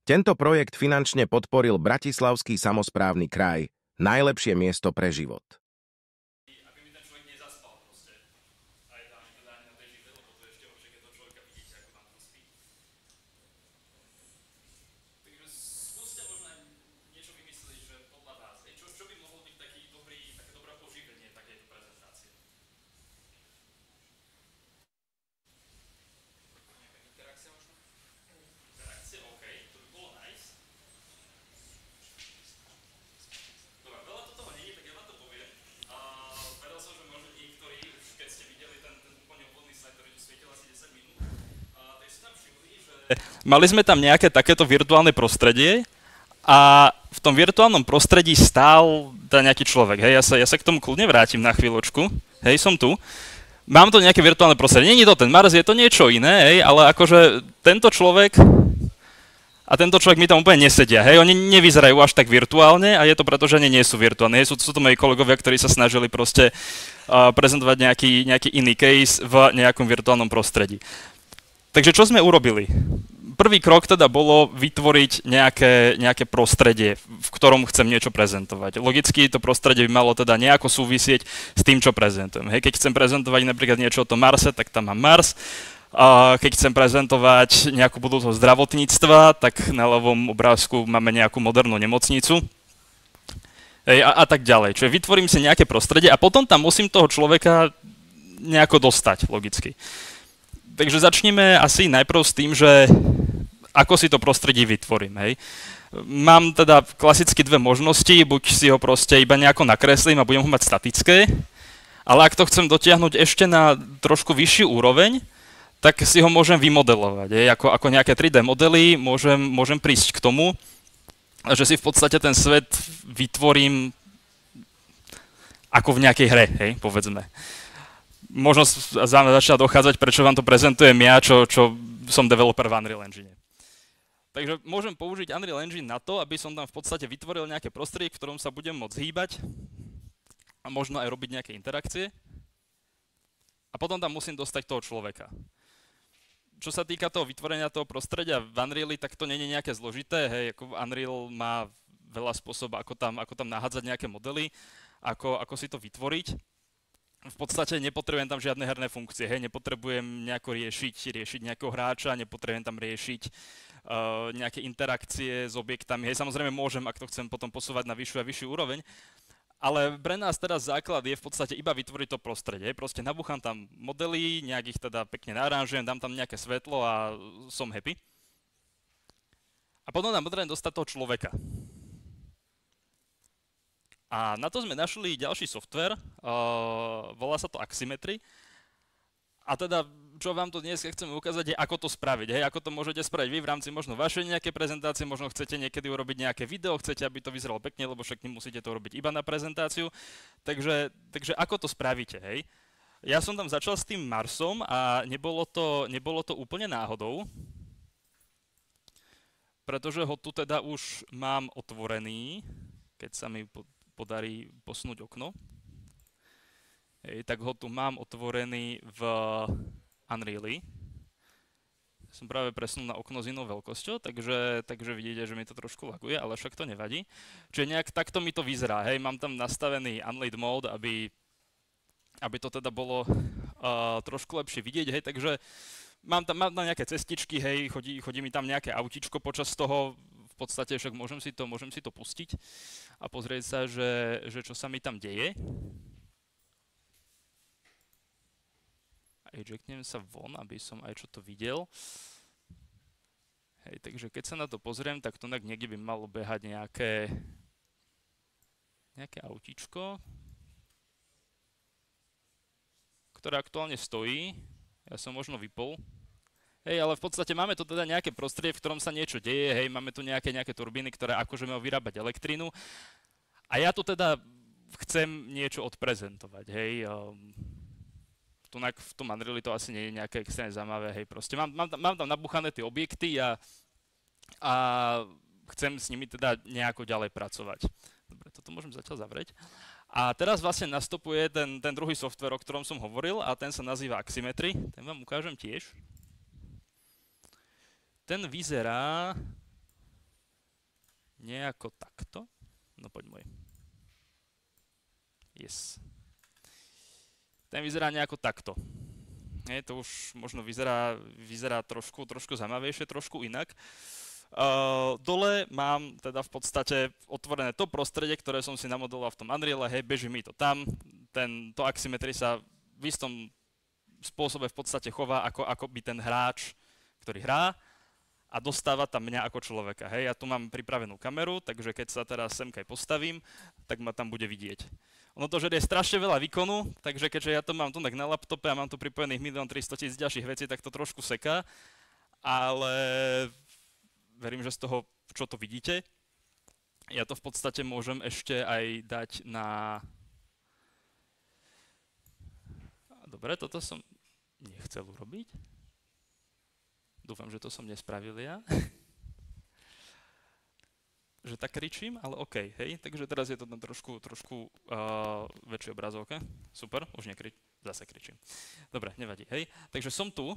Tento projekt finančne podporil Bratislavský samosprávny kraj, najlepšie miesto pre život. Aby mi ten človek nezaspal proste. A je tam teda ani na tej žive, lebo to je ešte horšie, keď to človeka vidíte, ako vám to spí. Takže skúste možno aj niečo vymyslieť, že podľa vás, čo by mohol byť také dobré oživenie takejto prezentácie? Nejaká interakcia možno? Interakcia, OK, to by bolo nice. Dobre, veľa to toho nie je, tak ja vám to poviem. Vedel som, že možno niektorí, už keď ste videli ten úplne úvodný slajd, ktorý tu svietil asi 10 minút, tak si tam všimli, že mali sme tam nejaké takéto virtuálne prostredie a v tom virtuálnom prostredí stál nejaký človek. Hej, ja sa k tomu kľudne vrátim na chvíľočku. Hej, som tu. Mám to nejaké virtuálne prostredie. Nie je to ten Mars, je to niečo iné, hej, ale akože tento človek a tento človek mi tam úplne nesedia. Hej, oni nevyzerajú až tak virtuálne a je to preto, že nie sú virtuálne. Hej, sú to moji kolegovia, ktorí sa snažili proste prezentovať nejaký iný case v nejakom virtuálnom prostredí. Takže čo sme urobili? Prvý krok teda bolo vytvoriť nejaké prostredie, v ktorom chcem niečo prezentovať. Logicky to prostredie by malo teda nejako súvisieť s tým, čo prezentujem. Hej, keď chcem prezentovať napríklad niečo o tom Marse, tak tam mám Mars. Keď chcem prezentovať nejakú budúcnosť zdravotníctva, tak na ľavom obrázku máme nejakú modernú nemocnicu. Hej, a tak ďalej. Čiže vytvorím si nejaké prostredie a potom tam musím toho človeka nejako dostať, logicky. Takže začneme asi najprv s tým, že ako si to prostredie vytvorím, hej. Mám teda klasicky dve možnosti, buď si ho proste iba nejako nakreslím a budem ho mať statické, ale ak to chcem dotiahnuť ešte na trošku vyššiu úroveň, tak si ho môžem vymodelovať, hej. Ako nejaké 3D modely môžem prísť k tomu, že si v podstate ten svet vytvorím ako v nejakej hre, hej, povedzme. Možno začína dochádzať, prečo vám to prezentujem ja, čo som developer v Unreal Engine. Takže môžem použiť Unreal Engine na to, aby som tam v podstate vytvoril nejaké prostredie, v ktorom sa budem môcť hýbať a možno aj robiť nejaké interakcie. A potom tam musím dostať toho človeka. Čo sa týka toho vytvorenia toho prostredia v Unreali, tak to nie je nejaké zložité. Hej, ako Unreal má veľa spôsobov, ako tam nahádzať nejaké modely, ako si to vytvoriť. V podstate nepotrebujem tam žiadne herné funkcie, hej, nepotrebujem nejako riešiť nejakého hráča, nepotrebujem tam riešiť nejaké interakcie s objektami. Hej, samozrejme môžem, ak to chcem potom posúvať na vyššiu a vyššiu úroveň, ale pre nás teraz základ je v podstate iba vytvoriť to prostredie. Proste nabúcham tam modely, nejak ich teda pekne naranžujem, dám tam nejaké svetlo a som happy. A potom nám potrebujem dostať toho človeka. A na to sme našli ďalší software, volá sa to Aximetry. A teda, čo vám to dnes chcem ukázať, je ako to spraviť. Hej, ako to môžete spraviť vy v rámci možno vašej nejaké prezentácie, možno chcete niekedy urobiť nejaké video, chcete, aby to vyzeralo pekne, lebo však nemusíte to robiť iba na prezentáciu. Takže ako to spravíte, hej? Ja som tam začal s tým Marsom a nebolo to úplne náhodou, pretože ho tu teda už mám otvorený, keď sa mi podarí posunúť okno. Hej, tak ho tu mám otvorený v Unreali. Som práve presunul na okno s inou veľkosťou, takže vidíte, že mi to trošku laguje, ale však to nevadí. Čiže nejak takto mi to vyzerá. Hej, mám tam nastavený unlit mode, aby to teda bolo trošku lepšie vidieť. Hej, takže mám tam nejaké cestičky, hej, chodí mi tam nejaké autíčko počas toho. V podstate však môžem si to pustiť a pozrieť sa, že čo sa mi tam deje. Ejectnem sa von, aby som aj čo to videl. Hej, takže keď sa na to pozriem, tak to niekde by malo behať nejaké autíčko, ktoré aktuálne stojí. Ja som možno vypol. Hej, ale v podstate máme tu teda nejaké prostredie, v ktorom sa niečo deje. Hej, máme tu nejaké turbíny, ktoré akože majú vyrábať elektrínu. A ja tu teda chcem niečo odprezentovať. Hej, v tom Unreali to asi nie je nejaké extrémne zaujímavé, hej, proste mám tam nabuchané tie objekty a chcem s nimi teda nejako ďalej pracovať. Dobre, toto môžem zatiaľ zavrieť. A teraz vlastne nastupuje ten druhý software, o ktorom som hovoril, a ten sa nazýva Aximetry. Ten vám ukážem tiež. Ten vyzerá nejako takto. No poď môj. Yes. Ten vyzerá nejako takto. To už možno vyzerá trošku zaujímavejšie, trošku inak. Dole mám teda v podstate otvorené to prostredie, ktoré som si namodeloval v tom Unreale, hej, beží mi to tam. To Aximetry sa v istom spôsobe v podstate chová ako by ten hráč, ktorý hrá a dostáva tam mňa ako človeka. Hej, ja tu mám pripravenú kameru, takže keď sa teraz semkaj postavím, tak ma tam bude vidieť. Ono to, že je strašne veľa výkonu, takže keďže ja to mám tu na laptope a mám tu pripojených 1 300 000 ďalších vecí, tak to trošku seká, ale verím, že z toho, čo to vidíte, ja to v podstate môžem ešte aj dať na... Dobre, toto som nechcel urobiť. Dúfam, že to som nespravil ja. Že tak kričím, ale OK, hej, takže teraz je to tam trošku väčšia obrazovka. Super, už zase kričím. Dobre, nevadí, hej. Takže som tu,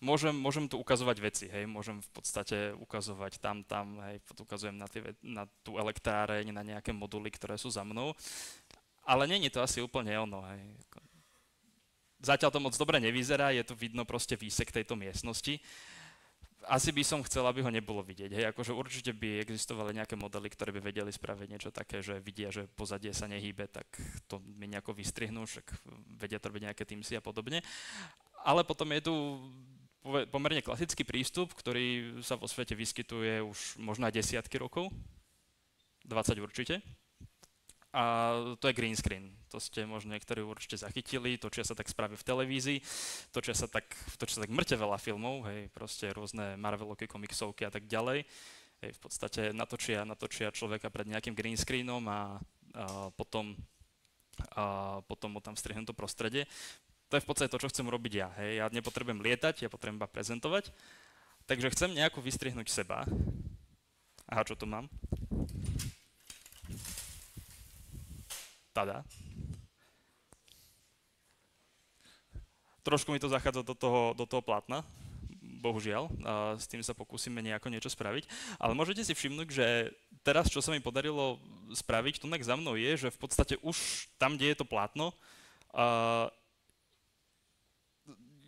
môžem tu ukazovať veci, hej, môžem v podstate ukazovať tam, hej, ukazujem na tú elektráreň, na nejaké moduly, ktoré sú za mnou, ale nie je to asi úplne ono, hej. Zatiaľ to moc dobre nevyzerá, je tu vidno proste výsek tejto miestnosti. Asi by som chcel, aby ho nebolo vidieť. Hej, akože určite by existovali nejaké modely, ktoré by vedeli spraviť niečo také, že vidia, že pozadie sa nehýbe, tak to mi nejako vystrihnú, však vedia to robiť nejaké Teamsy a podobne. Ale potom je tu pomerne klasický prístup, ktorý sa vo svete vyskytuje už možno aj desiatky rokov, 20 určite. A to je green screen. To ste možno niektorí určite zachytili, točia sa tak správy v televízii, točia sa tak mŕte veľa filmov, hej, proste rôzne Marvelovky, komiksovky a tak ďalej. Hej, v podstate natočia človeka pred nejakým green screenom a potom mu tam strihnú to prostredie. To je v podstate to, čo chcem robiť ja. Hej. Ja nepotrebujem lietať, ja potrebujem iba prezentovať. Takže chcem nejako vystrihnúť seba. Aha, čo tu mám? Tada. Trošku mi to zachádza do toho plátna, bohužiaľ, s tým sa pokúsime nejako niečo spraviť, ale môžete si všimnúť, že teraz, čo sa mi podarilo spraviť, tu za mnou je, že v podstate už tam, kde je to plátno,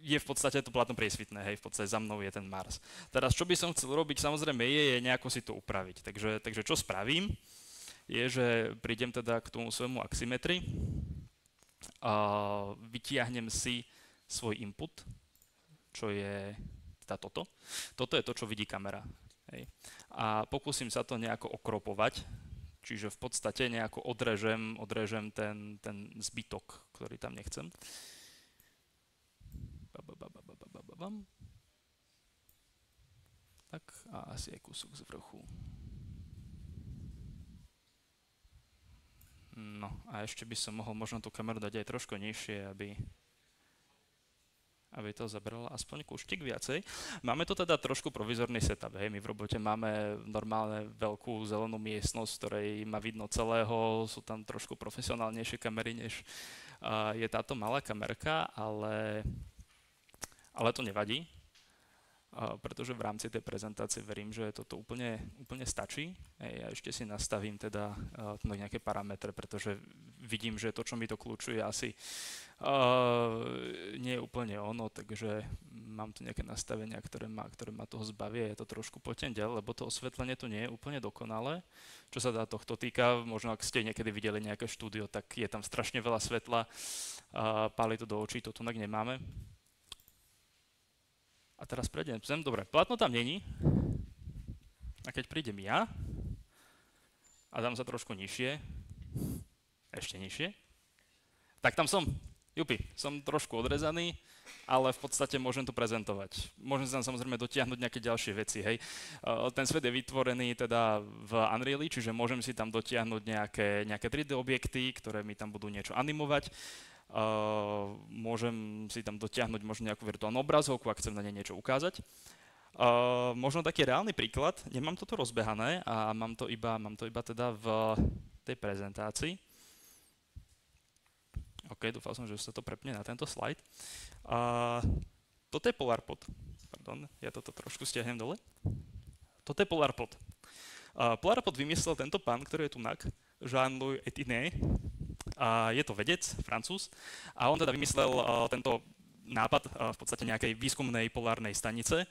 je v podstate to plátno priesvitné, hej, v podstate za mnou je ten Mars. Teraz, čo by som chcel robiť, samozrejme je nejako si to upraviť, takže čo spravím, je, že prídem teda k tomu svojmu Aximetry a vytiahnem si svoj input, čo je teda toto. Toto je to, čo vidí kamera. Hej. A pokúsim sa to nejako okropovať, čiže v podstate nejako odrežem ten zbytok, ktorý tam nechcem. Tak a asi aj kúsok z vrchu. No a ešte by som mohol možno tú kameru dať aj trošku nižšie, aby to zabralo aspoň kúštik viacej. Máme tu teda trošku provizorný setup. Hej. My v robote máme normálne veľkú zelenú miestnosť, ktorej ma vidno celého. Sú tam trošku profesionálnejšie kamery, než je táto malá kamerka, ale to nevadí. Pretože v rámci tej prezentácie verím, že toto úplne stačí. Ja ešte si nastavím teda nejaké parametre, pretože vidím, že to, čo mi to kľúčuje, asi nie je úplne ono, takže mám tu nejaké nastavenia, ktoré ma toho zbavia. Je to trošku potendel, lebo to osvetlenie tu nie je úplne dokonalé. Čo sa tohto týka, možno ak ste niekedy videli nejaké štúdio, tak je tam strašne veľa svetla, páli to do očí, to tu nemáme. A teraz prejdem sem. Dobre, plátno tam není. A keď prídem ja a dám sa trošku nižšie, ešte nižšie, tak tam som. Jupi, som trošku odrezaný, ale v podstate môžem to prezentovať. Môžem sa tam samozrejme dotiahnuť nejaké ďalšie veci. Hej. Ten svet je vytvorený teda v Unreali, čiže môžem si tam dotiahnuť nejaké 3D objekty, ktoré mi tam budú niečo animovať. Môžem si tam dotiahnuť možno nejakú virtuálnu obrazovku, ak chcem na nej niečo ukázať. Možno taký reálny príklad, nemám toto rozbehané a mám to iba teda v tej prezentácii. OK, dúfal som, že sa to prepne na tento slajd. Toto je PolarPod. Pardon, ja toto trošku stiahnem dole. Toto je PolarPod. Polarapod vymyslel tento pán, ktorý je tu Jean-Louis Etienne. Je to vedec, Francúz, a on teda vymyslel tento nápad v podstate nejakej výskumnej polárnej stanice,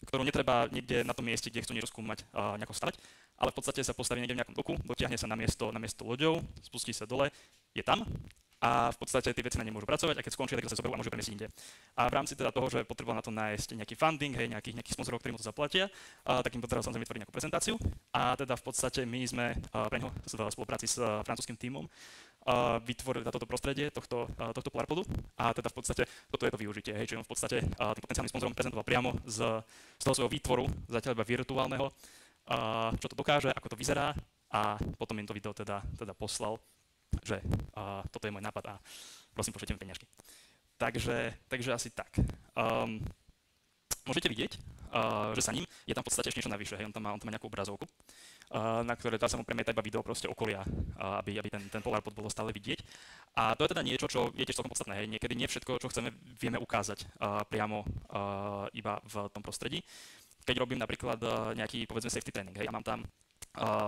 ktorú netreba niekde na tom mieste, kde chcú niečo skúmať, nejako stavať, ale v podstate sa postaví niekde v nejakom doku, dotiahne sa na miesto loďou, spustí sa dole, je tam a v podstate tie veci na ne môžu pracovať a keď skončia, tak sa zoberú a môžu premiesiť inde. A v rámci teda toho, že potreboval na to nájsť nejaký funding, hej, nejakých sponzorov, ktorí mu to zaplatia, tak im potreboval samozrejme vytvoriť nejakú prezentáciu a teda v podstate my sme pre ňo v spolupráci s francúzským tímom vytvorili toto prostredie tohto Polarapodu a teda v podstate toto je to využitie, hej, čiže on v podstate tým potenciálnym sponzorom prezentoval priamo z toho svojho výtvoru, zatiaľ iba virtuálneho, čo to dokáže, ako to vyzerá a potom im to video teda poslal, že toto je môj nápad a prosím, pošlite mi peniažky. Takže asi tak. Môžete vidieť, že sa ním je tam v podstate ešte niečo navyše, hej, on tam má nejakú obrazovku, na ktoré sa mu premieta iba video proste okolia, aby ten Polarpod bolo stále vidieť. A to je teda niečo, čo je tiež celkom podstatné, hej. Niekedy nie všetko, čo chceme, vieme ukázať priamo iba v tom prostredí. Keď robím napríklad nejaký, povedzme, safety training, hej, a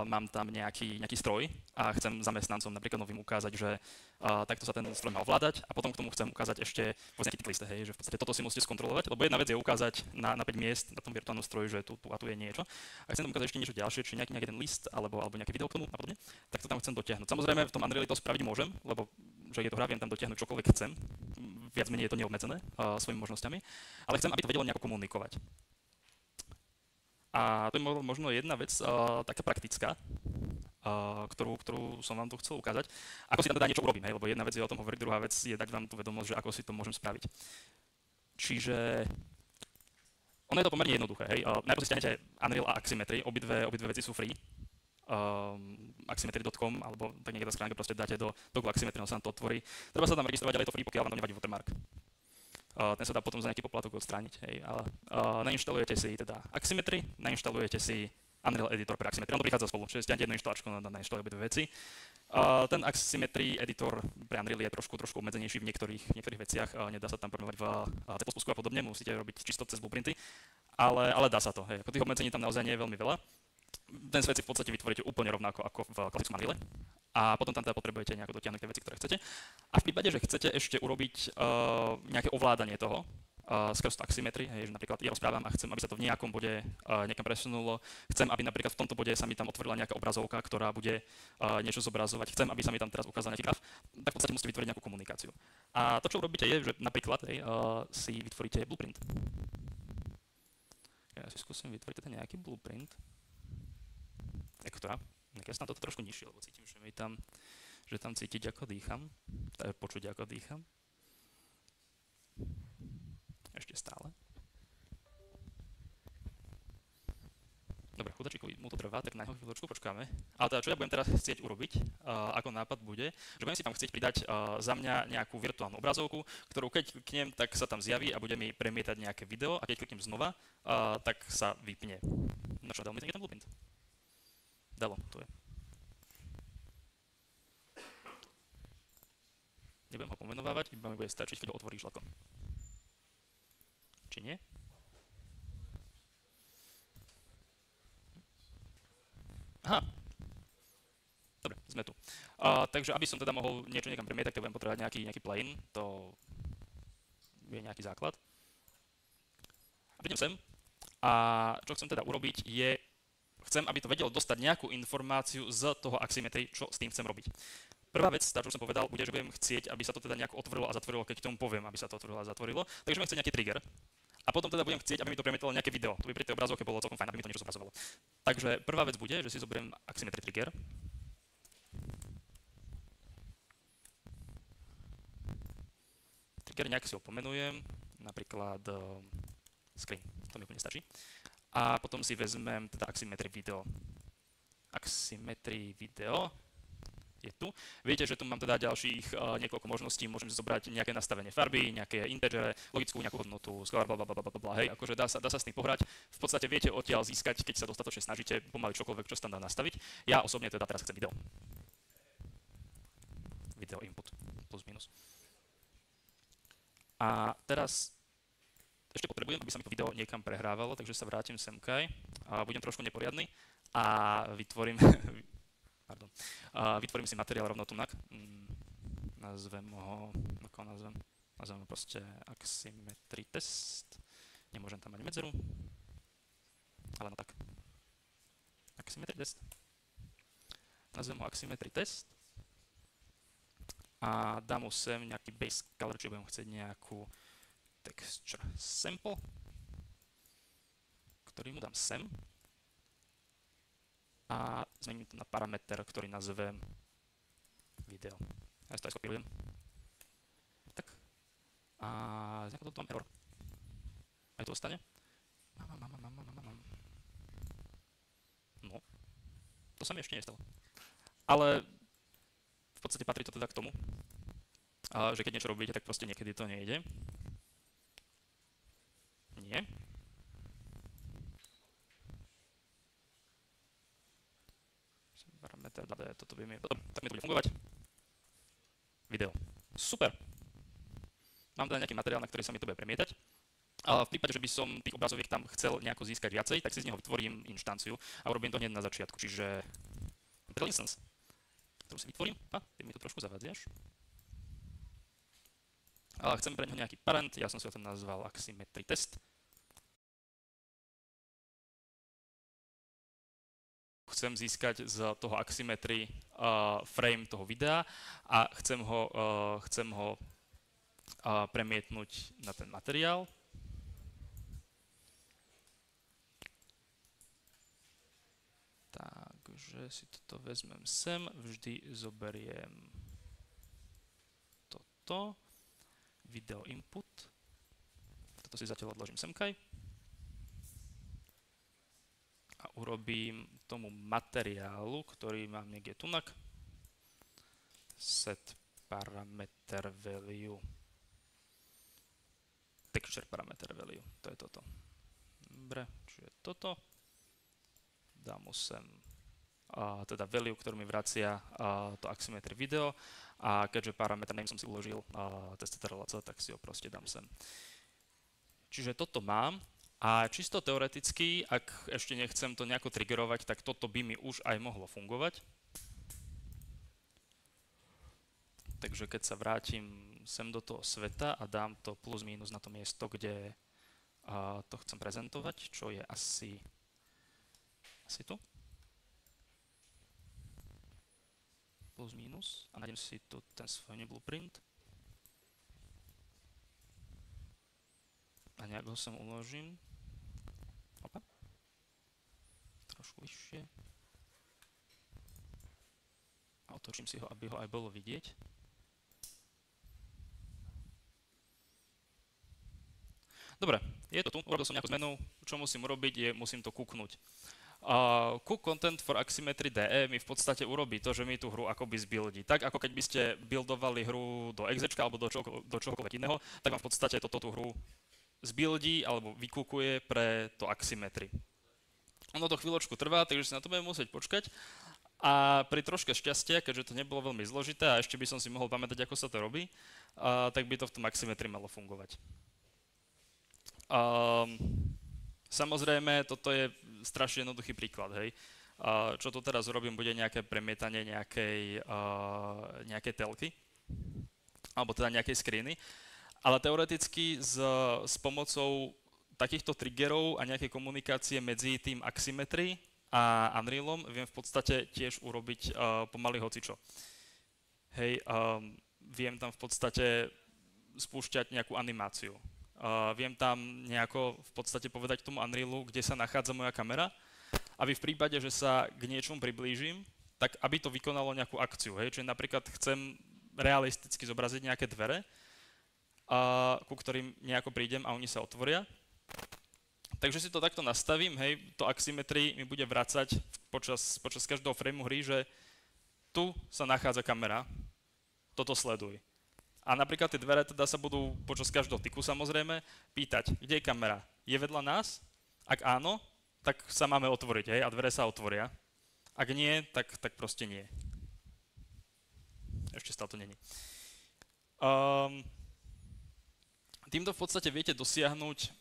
mám tam nejaký stroj a chcem zamestnancom napríklad novým ukázať, že takto sa ten stroj má ovládať a potom k tomu chcem ukázať ešte nejaký list, hej, že v podstate toto si musíte skontrolovať, lebo jedna vec je ukázať na 5 miest na tom virtuálnom stroji, že tu a tu je niečo a chcem tam ukázať ešte niečo ďalšie, či nejaký ten list alebo nejaké video k tomu a podobne, tak to tam chcem dotiahnuť. Samozrejme v tom Unreali to spraviť môžem, lebo že je to hra, viem tam dotiahnuť čokoľvek chcem, viac menej je to neobmedzené svojimi možnosťami, ale chcem, aby to vedelo nejako komunikovať. A to je možno jedna vec taká praktická, ktorú som vám tu chcel ukázať. Ako si tam teda niečo urobím, hej? Lebo jedna vec je o tom hovoriť, druhá vec je dať vám tú vedomosť, že ako si to môžem spraviť. Čiže ono je to pomerne jednoduché. Hej? Najprv si stiahnete Unreal a Axymetry, obidve veci sú free. Axymetry.com alebo tak niekde tá schránka proste dáte do Google Axymetry, on sa nám to otvorí. Treba sa tam registrovať, ale je to free, pokiaľ vám tam nevadí watermark. Ten sa dá potom za nejaký poplatok odstrániť. Hej. Ale nainštalujete si teda Axymetry, nainštalujete si Unreal Editor pre Axymetry. On to prichádza spolu, čiže stiahnete jednu inštalačku na nainštaluje obidve veci. Ten Axymetry Editor pre Unreal je trošku obmedzenejší v niektorých veciach. Nedá sa tam programovať v C++ a podobne, musíte robiť čisto cez blueprinty, ale dá sa to. Hej. Tých obmedzení tam naozaj nie je veľmi veľa. Ten svet si v podstate vytvoríte úplne rovnako ako v klasickom Unreale. A potom tam teda potrebujete nejako dotiahnuť tie veci, ktoré chcete. A v prípade, že chcete ešte urobiť nejaké ovládanie toho skrz Axymetry, hej, že napríklad ja rozprávam a chcem, aby sa to v nejakom bode niekam presunulo, chcem, aby napríklad v tomto bode sa mi tam otvorila nejaká obrazovka, ktorá bude niečo zobrazovať, chcem, aby sa mi tam teraz ukázal nejaký graf, tak v podstate musíte vytvoriť nejakú komunikáciu. A to, čo urobíte, je, že napríklad si vytvoríte blueprint. Ja si skúsim vytvoriť teda nejaký blueprint. Ja som toto trošku nižšie, lebo cítim, že tam cítiť, ako dýcham. Počuť, ako dýcham. Ešte stále. Dobre, chudačíkovi mu to trvá, tak na jeho chvíľočku počkáme. Ale teda, čo ja budem teraz chcieť urobiť, ako nápad bude, že budem si tam chcieť pridať za mňa nejakú virtuálnu obrazovku, ktorú keď kliknem, tak sa tam zjaví a bude mi premietať nejaké video a keď kliknem znova, tak sa vypne. No čo, dal mi ten blueprint? Dalo, tu je. Nebudem ho pomenovávať, iba mi bude stačiť, keď ho otvoríš ľadko. Či nie? Aha. Dobre, sme tu. Takže aby som teda mohol niečo niekam premietať, tak budem potrebovať nejaký plane, to je nejaký základ. A prídem sem a čo chcem teda urobiť je, chcem, aby to vedelo dostať nejakú informáciu z toho Axymetry, čo s tým chcem robiť. Prvá vec, tá, čo som povedal, bude, že budem chcieť, aby sa to teda nejako otvorilo a zatvorilo, keď tomu poviem, aby sa to otvorilo a zatvorilo. Takže budem chcieť nejaký trigger. A potom teda budem chcieť, aby mi to premietalo nejaké video. To by pri tej obrazovke bolo celkom fajn, aby mi to niečo zobrazovalo. Takže prvá vec bude, že si zoberiem Axymetry trigger. Trigger nejak si ho pomenujem, napríklad screen, to mi úplne stačí. A potom si vezmem teda Axymetry video. Axymetry video je tu. Viete, že tu mám teda ďalších niekoľko možností. Môžem zobrať nejaké nastavenie farby, nejaké integere, logickú nejakú hodnotu, hej, akože dá sa s tým pohrať. V podstate viete odtiaľ získať, keď sa dostatočne snažíte, pomaly čokoľvek, čo sa tam dá nastaviť. Ja osobne teda teraz chcem video. Video input, plus minus. A teraz ešte potrebujem, aby sa mi to video niekam prehrávalo, takže sa vrátim semkaj a budem trošku neporiadny a vytvorím, pardon, vytvorím si materiál rovno tunak. Nazvem ho, ako ho nazvem? Nazvem ho proste Axymetry test. Nemôžem tam mať medzeru, ale no tak. Axymetry test. Nazvem ho Axymetry test. A dám mu sem nejaký base color, čiže budem chcieť nejakú texture sample, ktorý mu dám sem. A zmením to na parameter, ktorý nazvem video. Ja si to aj skopírujem. Tak. A z nejakého to mám error. Aj to ostane. No. To sa mi ešte nestalo. Ale v podstate patrí to teda k tomu, že keď niečo robíte, tak proste niekedy to nejde. Nie. Parameter, toto by mi... Tak mi to bude fungovať. Video. Super. Mám teda nejaký materiál, na ktorý sa mi to bude premietať. A v prípade, že by som tých obrazoviek tam chcel nejako získať viacej, tak si z neho vytvorím inštanciu a urobím to hneď na začiatku. Čiže material instance, ktorú si vytvorím. Ty mi to trošku zavadziaš. Ale chcem pre neho nejaký parent, ja som si ho tam nazval Axymetry test. Chcem získať z toho Axymetry frame toho videa a chcem ho premietnúť na ten materiál. Takže si toto vezmem sem, vždy zoberiem toto, video input, toto si zatiaľ odložím semkaj a urobím tomu materiálu, ktorý mám niekde tunak, set parameter value, texture parameter value, to je toto. Dobre, čiže toto. Dám mu sem teda value, ktorú mi vracia to Axymetry video a keďže parameter name som si uložil test.rlc, tak si ho proste dám sem. Čiže toto mám a čisto teoreticky, ak ešte nechcem to nejako triggerovať, tak toto by mi už aj mohlo fungovať. Takže keď sa vrátim sem do toho sveta a dám to plus minus na to miesto, kde to chcem prezentovať, čo je asi tu. Plus minus a nájdem si tu ten svoj blueprint. A nejak ho sem uložím. Opa. Trošku vyššie. A otočím si ho, aby ho aj bolo vidieť. Dobre, je to tu, urobil som nejakú zmenu. Čo musím urobiť je, musím to kúknúť. Cook Content for Axymetry DE mi v podstate urobí to, že mi tú hru akoby zbuildí. Tak ako keď by ste buildovali hru do exečka alebo do čohokoľvek iného, tak vám v podstate tú hru zbuildí alebo vykúkuje pre to Axymetry. Ono to chvíľočku trvá, takže si na to budem musieť počkať. A pri troške šťastia, keďže to nebolo veľmi zložité a ešte by som si mohol pamätať, ako sa to robí, tak by to v tom Axymetry malo fungovať. Samozrejme, toto je strašne jednoduchý príklad, hej. Čo tu teraz urobím, bude nejaké premietanie nejakej telky, alebo teda nejakej screeny, ale teoreticky s pomocou takýchto triggerov a nejakej komunikácie medzi tým Axymetry a Unrealom viem v podstate tiež urobiť pomaly hocičo. Hej, viem tam v podstate spúšťať nejakú animáciu. Viem tam nejako v podstate povedať tomu Unrealu, kde sa nachádza moja kamera, aby v prípade, že sa k niečomu priblížim, tak aby to vykonalo nejakú akciu. Hej? Čiže napríklad chcem realisticky zobraziť nejaké dvere, ku ktorým nejako prídem a oni sa otvoria. Takže si to takto nastavím, hej, to Axymetry mi bude vracať počas každého frameu hry, že tu sa nachádza kamera, toto sleduj. A napríklad tie dvere teda sa budú počas každého tyku samozrejme pýtať, kde je kamera? Je vedľa nás? Ak áno, tak sa máme otvoriť, hej, a dvere sa otvoria. Ak nie, tak proste nie. Ešte stále to není. Týmto v podstate viete dosiahnuť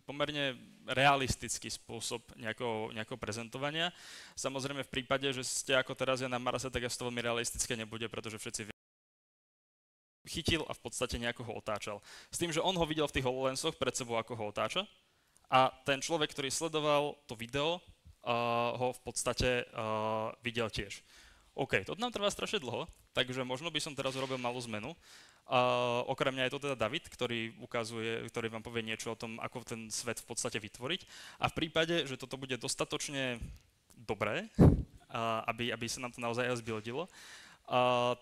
pomerne realistický spôsob nejakého prezentovania. Samozrejme v prípade, že ste ako teraz ja na Marse, tak to veľmi realistické nebude, pretože všetci chytil a v podstate nejako ho otáčal. S tým, že on ho videl v tých HoloLensoch pred sebou, ako ho otáča, a ten človek, ktorý sledoval to video, ho v podstate videl tiež. OK, to nám trvá strašne dlho, takže možno by som teraz urobil malú zmenu. Okrem mňa je to teda David, ktorý vám povie niečo o tom, ako ten svet v podstate vytvoriť. A v prípade, že toto bude dostatočne dobré, aby sa nám to naozaj aj zbildilo,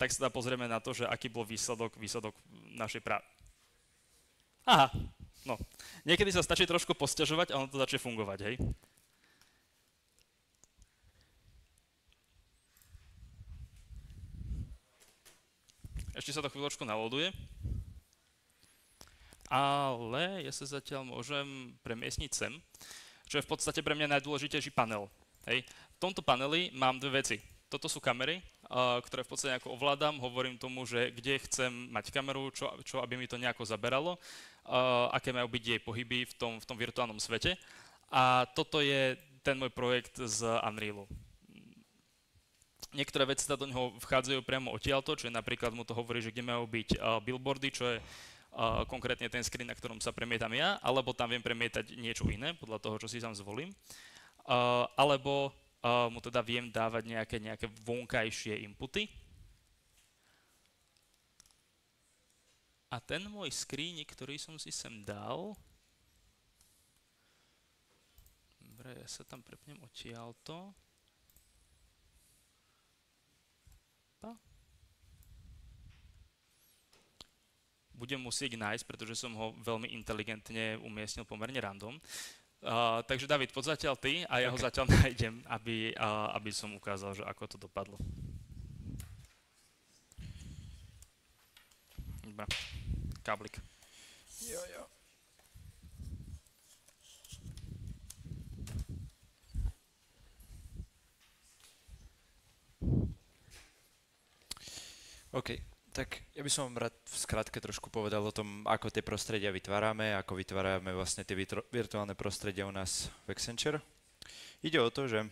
tak sa teda pozrieme na to, že aký bol výsledok našej práce. Aha, no. Niekedy sa stačí trošku posťažovať a ono to začne fungovať, hej? Ešte sa to chvíľočku naloduje. Ale ja sa zatiaľ môžem premiestniť sem, čo je v podstate pre mňa najdôležitejší panel. Hej. V tomto paneli mám dve veci. Toto sú kamery, ktoré v podstate nejako ovládam, hovorím tomu, že kde chcem mať kameru, čo aby mi to nejako zaberalo, aké majú byť jej pohyby v tom virtuálnom svete. A toto je ten môj projekt z Unrealu. Niektoré veci sa do neho vchádzajú priamo odtiaľto, čo je napríklad mu to hovorí, že kde majú byť billboardy, čo je konkrétne ten screen, na ktorom sa premietam ja, alebo tam viem premietať niečo iné, podľa toho, čo si tam zvolím. Alebo mu teda viem dávať nejaké vonkajšie inputy. A ten môj screen, ktorý som si sem dal, dobre, ja sa tam prepnem odtiaľto. Budem musieť nájsť, pretože som ho veľmi inteligentne umiestnil pomerne random. Takže David, poď zatiaľ ty a ja ho zatiaľ nájdem, aby som ukázal, že ako to dopadlo. Dobre, káblik. Jo. OK, tak ja by som vám rád v skratke trošku povedal o tom, ako tie prostredia vytvárame, ako vytvárame vlastne tie virtuálne prostredia u nás v Accenture. Ide o to, že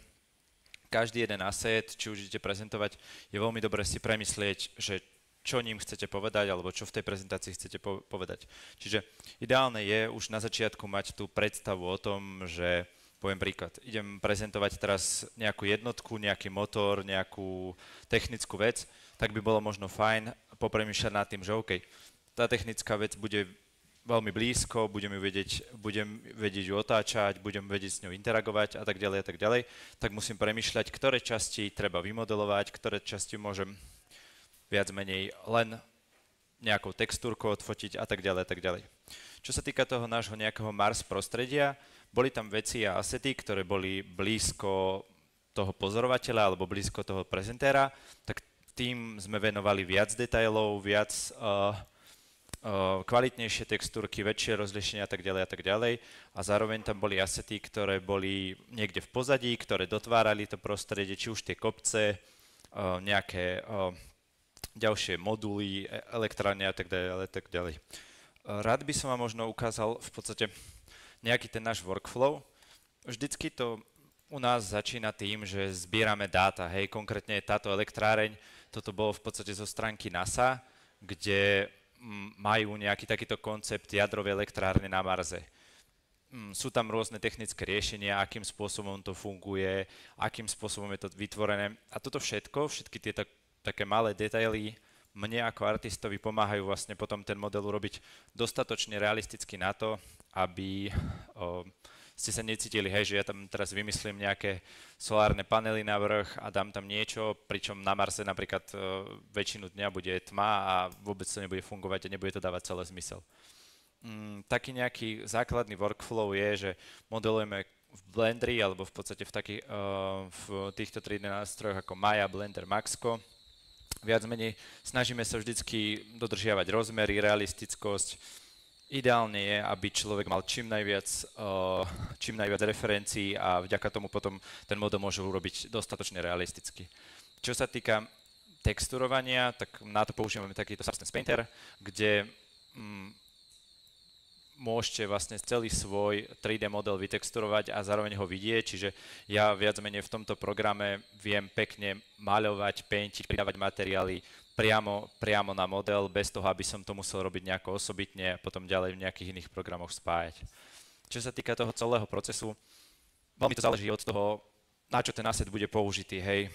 každý jeden asset, či už idete prezentovať, je veľmi dobré si premyslieť, že čo ním chcete povedať, alebo čo v tej prezentácii chcete povedať. Čiže ideálne je už na začiatku mať tú predstavu o tom, že poviem príklad, idem prezentovať teraz nejakú jednotku, nejaký motor, nejakú technickú vec, tak by bolo možno fajn popremýšľať nad tým, že OK, tá technická vec bude veľmi blízko, budem vedieť ju otáčať, budem vedieť s ňou interagovať a tak ďalej, tak musím premýšľať, ktoré časti treba vymodelovať, ktoré časti môžem viac menej len nejakou textúrkou odfotiť a tak ďalej. Čo sa týka toho nášho nejakého Mars prostredia, boli tam veci a asety, ktoré boli blízko toho pozorovateľa alebo blízko toho prezentéra, tak tým sme venovali viac detailov, viac kvalitnejšie textúrky, väčšie rozlišenia a tak ďalej. A zároveň tam boli asety, ktoré boli niekde v pozadí, ktoré dotvárali to prostredie, či už tie kopce, nejaké ďalšie moduly, elektrárne a tak ďalej. Rád by som vám možno ukázal v podstate nejaký ten náš workflow. Vždycky to u nás začína tým, že zbierame dáta. Hej, konkrétne táto elektráreň, toto bolo v podstate zo stránky NASA, kde majú nejaký takýto koncept jadrovej elektrárne na Marse. Sú tam rôzne technické riešenia, akým spôsobom to funguje, akým spôsobom je to vytvorené. A toto všetky tieto také malé detaily mne ako artistovi pomáhajú vlastne potom ten model urobiť dostatočne realisticky na to, aby ste sa necítili, hej, že ja tam teraz vymyslím nejaké solárne panely na vrch a dám tam niečo, pričom na Marse napríklad väčšinu dňa bude tma a vôbec to nebude fungovať a nebude to dávať celý zmysel. Taký nejaký základný workflow je, že modelujeme v Blenderi alebo v podstate v týchto 3D nástrojoch ako Maya, Blender, Maxco. Viac menej snažíme sa vždycky dodržiavať rozmery, realistickosť. Ideálne je, aby človek mal čím najviac referencií a vďaka tomu potom ten model môže urobiť dostatočne realisticky. Čo sa týka texturovania, tak na to používame takýto Substance Painter, kde môžete vlastne celý svoj 3D model vytexturovať a zároveň ho vidieť, čiže ja viac menej v tomto programe viem pekne maľovať, paintiť, pridávať materiály priamo na model, bez toho, aby som to musel robiť nejako osobitne a potom ďalej v nejakých iných programoch spájať. Čo sa týka toho celého procesu, veľmi to záleží od toho, na čo ten asset bude použitý, hej.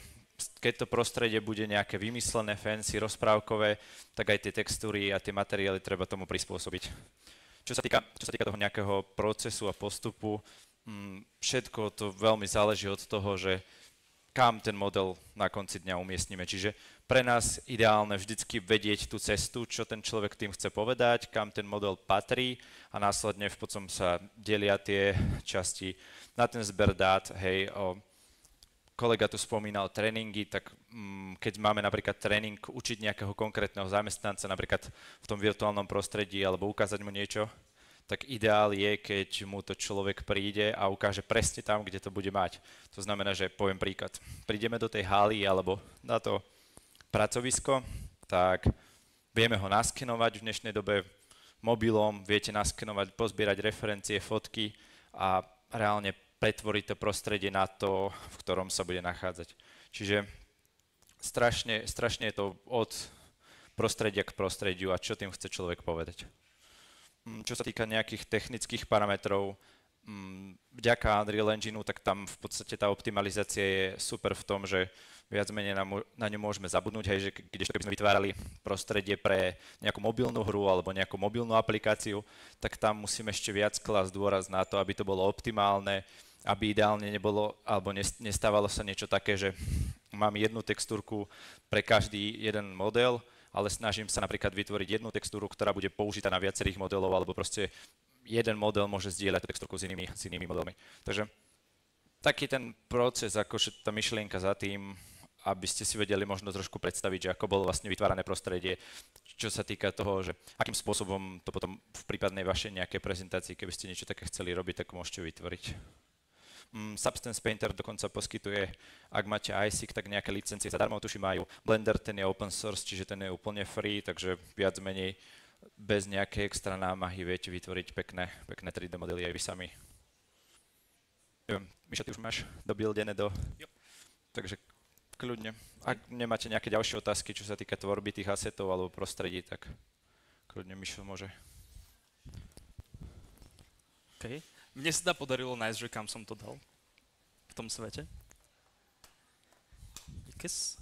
Keď to prostredie bude nejaké vymyslené, fancy, rozprávkové, tak aj tie textúry a tie materiály treba tomu prispôsobiť. Čo sa týka toho nejakého procesu a postupu, všetko to veľmi záleží od toho, že kam ten model na konci dňa umiestnime. Čiže pre nás ideálne vždycky vedieť tú cestu, čo ten človek tým chce povedať, kam ten model patrí a následne potom sa delia tie časti na ten zber dát, hej, kolega tu spomínal tréningy, tak keď máme napríklad tréning učiť nejakého konkrétneho zamestnanca, napríklad v tom virtuálnom prostredí, alebo ukázať mu niečo, tak ideál je, keď mu to človek príde a ukáže presne tam, kde to bude mať. To znamená, že poviem príklad. Prídeme do tej haly alebo na to pracovisko, tak vieme ho naskenovať v dnešnej dobe mobilom, viete naskenovať, pozbierať referencie, fotky a reálne pretvoriť to prostredie na to, v ktorom sa bude nachádzať. Čiže strašne je to od prostredia k prostrediu a čo tým chce človek povedať. Čo sa týka nejakých technických parametrov, vďaka Unreal Engineu, tak tam v podstate tá optimalizácia je super v tom, že viac menej na ňu môžeme zabudnúť, hej, že keby sme vytvárali prostredie pre nejakú mobilnú hru alebo nejakú mobilnú aplikáciu, tak tam musíme ešte viac klásť dôraz na to, aby to bolo optimálne, aby ideálne nebolo, alebo nestávalo sa niečo také, že mám jednu textúrku pre každý jeden model, ale snažím sa napríklad vytvoriť jednu textúru, ktorá bude použitá na viacerých modelov, alebo proste jeden model môže zdieľať tú textúrku s inými modelmi. Takže taký ten proces, akože tá myšlienka za tým, aby ste si vedeli možno trošku predstaviť, že ako bolo vlastne vytvárané prostredie, čo sa týka toho, že akým spôsobom to potom v prípadnej vašej nejakej prezentácii, keby ste niečo také chceli robiť, tak môžete vytvoriť. Substance Painter dokonca poskytuje, ak máte ISIC, tak nejaké licencie zadarmo, tuším majú. Blender, ten je open source, čiže ten je úplne free, takže viac menej bez nejakej extra námahy viete vytvoriť pekné 3D modely aj vy sami. Mišo, ty už máš dobuildené Jo. Takže kľudne. Ak nemáte nejaké ďalšie otázky, čo sa týka tvorby tých asetov alebo prostredí, tak kľudne Mišo môže. OK. Mne sa podarilo nájsť, že kam som to dal v tom svete. Díkes.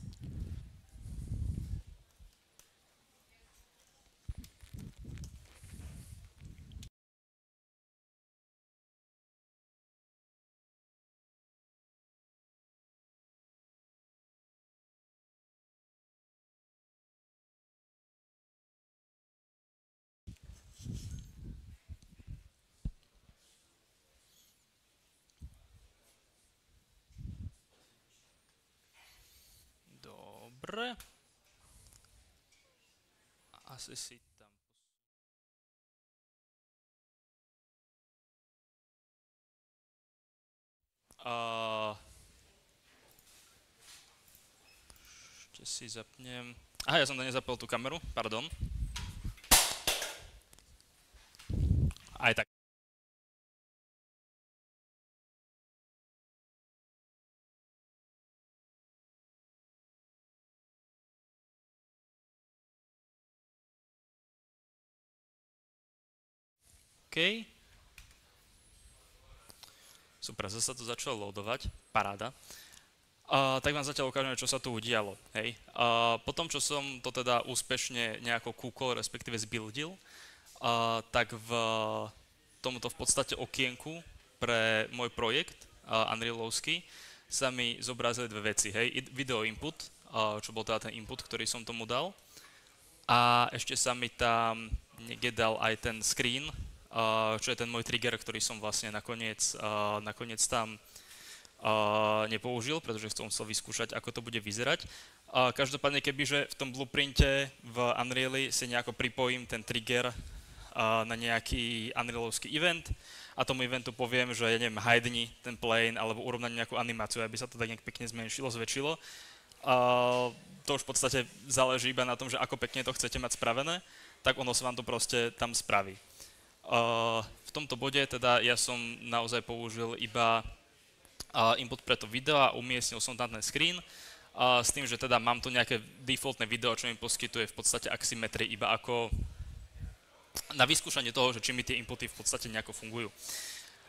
Dobre. Asi si tam... Ešte si zapnem... Aha, ja som to nezapol tú kameru, pardon. Aj tak. OK. Super, zase to začalo loadovať, paráda. Tak vám zatiaľ ukážeme, čo sa tu udialo. Hej. Potom, čo som to teda úspešne nejako kúkol, respektíve zbuildil, tak v tomuto v podstate okienku pre môj projekt Unrealovský sa mi zobrazili dve veci. Hej. Video input, čo bol teda ten input, ktorý som tomu dal. A ešte sa mi tam niekde dal aj ten screen, čo je ten môj trigger, ktorý som vlastne nakoniec tam nepoužil, pretože som chcel vyskúšať, ako to bude vyzerať. Každopádne, kebyže v tom blueprinte v Unreali si nejako pripojím ten trigger na nejaký Unrealovský event a tomu eventu poviem, že ja neviem, hideni ten plane alebo urovnať nejakú animáciu, aby sa to tak nejak pekne zmenšilo, zväčšilo. To už v podstate záleží iba na tom, že ako pekne to chcete mať spravené, tak ono sa vám to proste tam spraví. V tomto bode teda ja som naozaj použil iba input pre to video a umiestnil som tam ten screen s tým, že teda mám tu nejaké defaultné video, čo mi poskytuje v podstate asymetrii iba ako na vyskúšanie toho, že či mi tie inputy v podstate nejako fungujú.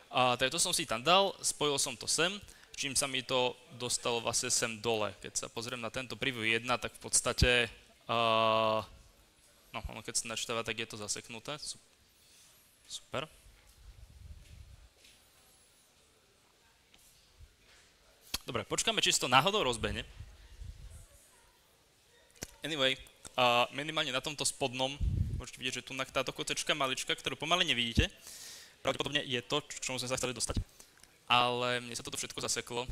Takže to som si tam dal, spojil som to sem, čím sa mi to dostalo vlastne sem dole. Keď sa pozriem na tento preview 1, tak v podstate, no keď sa načítáva, tak je to zaseknuté. Super. Dobre, počkáme, či to náhodou rozbehne. Anyway, minimálne na tomto spodnom, môžete vidieť, že tu táto kotečka malička, ktorú pomaly nevidíte, pravdepodobne je to, k čomu sme sa chceli dostať. Ale mne sa toto všetko zaseklo.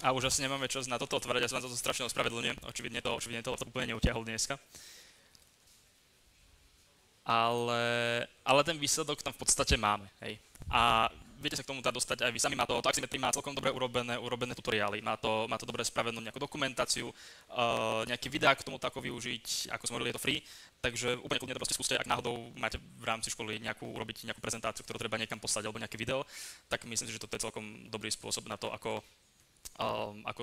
A už asi nemáme čas na toto otvárať, ja sa vám toto strašne ospravedlňujem. Očividne to laptop úplne neutiahol dneska. Ale ten výsledok tam v podstate máme, hej. A viete sa k tomu dostať aj vy sami, má to asymetrii má celkom dobre urobené tutoriály, má to dobre spravenú nejakú dokumentáciu, nejaké videá k tomu tako využiť, ako sme hovorili, je to free, takže úplne kľudne to proste skúste, ak náhodou máte v rámci školy urobiť nejakú prezentáciu, ktorú treba niekam poslať, alebo nejaké video, tak myslím si, že toto je celkom dobrý spôsob na to, ako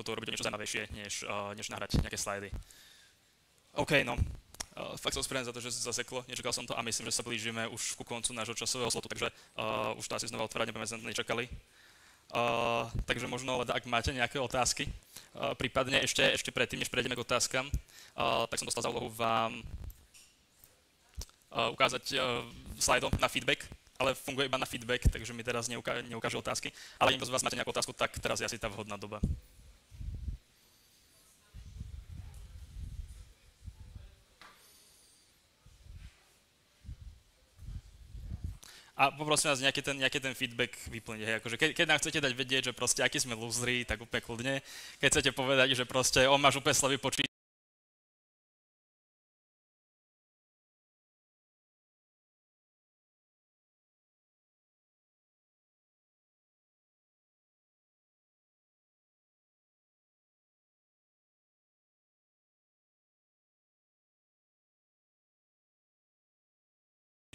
to robiť niečo zaujímavejšie, než nahrať nejaké slajdy. OK, no. Fakt sa ospravedlňujem za to, že sa zaseklo, nečakal som to a myslím, že sa blížime už ku koncu nášho časového slotu, takže už to asi znova otvárať nebudeme, sme nečakali. Takže možno, ak máte nejaké otázky, prípadne ešte predtým, než prejdeme k otázkam, tak som dostal za úlohu vám ukázať slajdom na feedback, ale funguje iba na feedback, takže mi teraz neukáže otázky. Ale niekto z vás máte nejakú otázku, tak teraz je asi tá vhodná doba. A poprosím vás nejaký ten feedback vyplniť. Hej. Akože keď nám chcete dať vedieť, že proste aký sme lúzri, tak úplne kľudne. Keď chcete povedať, že proste máš úplne slabý počítač,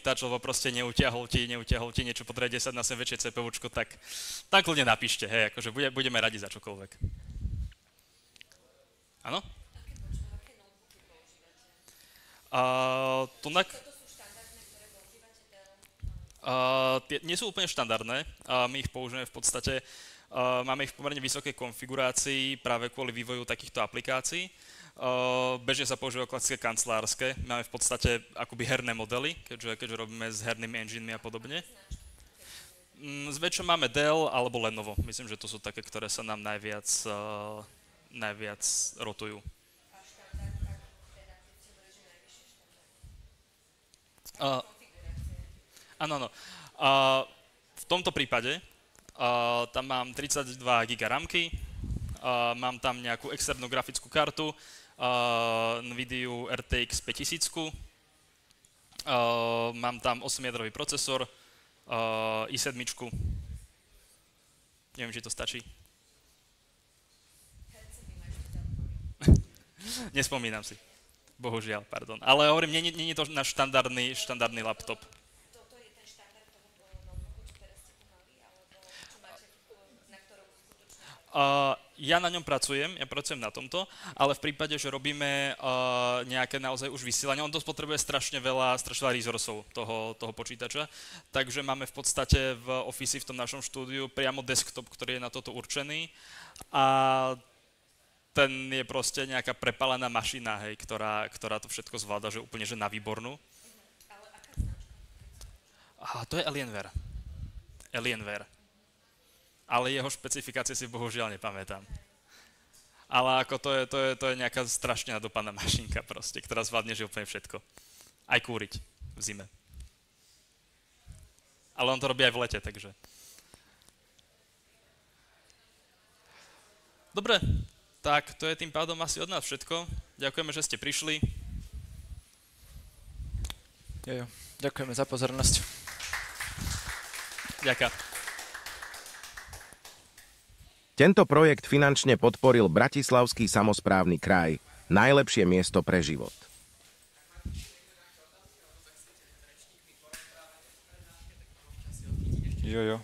lebo proste neutiahol ti niečo potrebuje 10 na 7 väčšie CPUčko, tak kľudne napíšte, hej, akože budeme radi za čokoľvek. Áno? Nie sú úplne štandardné, my ich použijeme v podstate, máme ich v pomerne vysokej konfigurácii práve kvôli vývoju takýchto aplikácií. Bežne sa používajú klasické kancelárske, máme v podstate akoby herné modely, keďže robíme s hernými enginemi a podobne. Zväčša máme Dell alebo Lenovo, myslím, že to sú také, ktoré sa nám najviac rotujú. Áno. V tomto prípade tam mám 32 GB ramky, mám tam nejakú externú grafickú kartu, NVIDIA RTX 5000, mám tam 8-jadrový procesor, i7. Neviem, či to stačí. Nespomínam si. Bohužiaľ, pardon. Ale hovorím, nie je to náš štandardný laptop. Toto je ten štandard toho notebooku, ktoré ste tu mali, alebo čo máte, na ktorom skutočne? Ja na ňom pracujem na tomto, ale v prípade, že robíme nejaké naozaj už vysielanie, on dosť potrebuje strašne veľa resourcov toho počítača, takže máme v podstate v Office v tom našom štúdiu priamo desktop, ktorý je na toto určený a ten je proste nejaká prepálená mašina, hej, ktorá to všetko zvláda, že úplne že na výbornú. Ale aká značka? To je Alienware. Ale jeho špecifikácie si bohužiaľ nepamätám. Ale ako to je nejaká strašne nadopaná mašinka proste, ktorá zvládne že úplne všetko. Aj kúriť v zime. Ale on to robí aj v lete, takže. Dobre, tak to je tým pádom asi od nás všetko. Ďakujeme, že ste prišli. Jo. Ďakujeme za pozornosť. Ďakujem. Tento projekt finančne podporil Bratislavský samosprávny kraj. Najlepšie miesto pre život. Jo, jo.